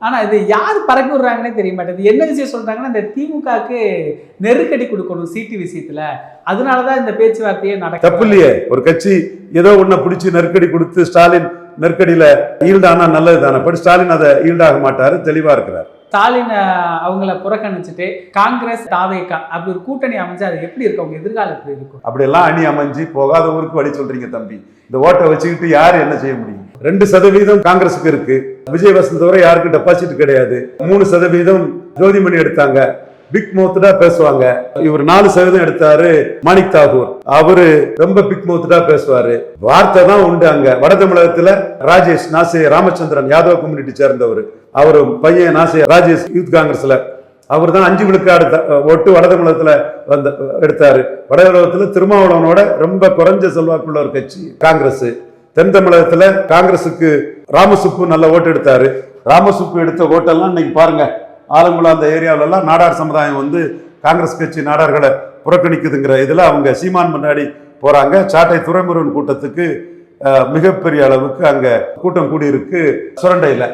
ஆனா இது யார் பறக்க விடுறாங்கன்னே தெரிய மாட்டேங்குது. என்ன விஷயம் சொல்றாங்கன்னா, இந்த திமுகவுக்கு நெருக்கடி கொடுக்கணும் சீட்டு விஷயத்துல, அதனாலதான் இந்த பேச்சுவார்த்தையே நடக்கும். தப்பு இல்லையே, ஒரு கட்சி ஏதோ ஒன்ன பிடிச்சி நெருக்கடி கொடுத்து ஸ்டாலின் நெருக்கடியில ஈல்டானா நல்லது தானே. பட் ஸ்டாலின் அதை ஈல்டாக மாட்டாரு, தெளிவா இருக்கிறார். ஸ்டாலின் அவங்கள புறக்கணிச்சுட்டு காங்கிரஸ் தாவேகா அப்படி ஒரு கூட்டணி அமைஞ்சு அது எப்படி இருக்கும், அவங்க எதிர்காலம் எப்படி இருக்கும்? அப்படியெல்லாம் அணி அமைஞ்சு போகாத ஊருக்கு வழி சொல்றீங்க தம்பி. இந்த ஓட்டை வச்சுக்கிட்டு யாரு என்ன செய்ய முடியும்? 2% காங்கிரஸுக்கு இருக்கு. விஜய் வசந்த் வரை யாருக்கு டெபாசிட் கிடையாது. 3% ஜோதிமணி எடுத்தாங்க. பிக் மவுத்தா பேசுவாங்க. இவர் 4% எடுத்தாரு மாணிக் தாகூர். அவரு ரொம்ப பிக் மவுத்தா பேசுவாரு. வார்த்தை தான் உண்டு. அங்க வட தமிழகத்துல ராஜேஷ் நாசே ராமச்சந்திரன் யாதவ கம்யூனிட்டி சேர்ந்தவர். அவரு பையன் நாசே ராஜேஷ் யூத் காங்கிரஸ்ல அவர் தான் 5 விழுக்காடு ஓட்டு வட தமிழகத்துல எடுத்தாரு. வட தமிழகத்துல திருமாவளவனோட ரொம்ப குறைஞ்ச செல்வாக்குள்ள ஒரு கட்சி காங்கிரஸ். தென் தமிழகத்துல காங்கிரசுக்கு ராமசுப்பு நல்ல ஓட்டு எடுத்தாரு. ராமசுப்பு எடுத்த ஓட்டெல்லாம் இன்னைக்கு பாருங்க, ஆலங்குளா அந்த ஏரியாவிலலாம் நாடார் சமுதாயம் காங்கிரஸ் கட்சி நாடார்களை புறக்கணிக்குதுங்கிற இதுல அவங்க சீமான் முன்னாடி போறாங்க. சாட்டை துரைமுருகன் கூட்டத்துக்கு மிகப்பெரிய அளவுக்கு அங்க கூட்டம் கூடியிருக்கு சுரண்டையில.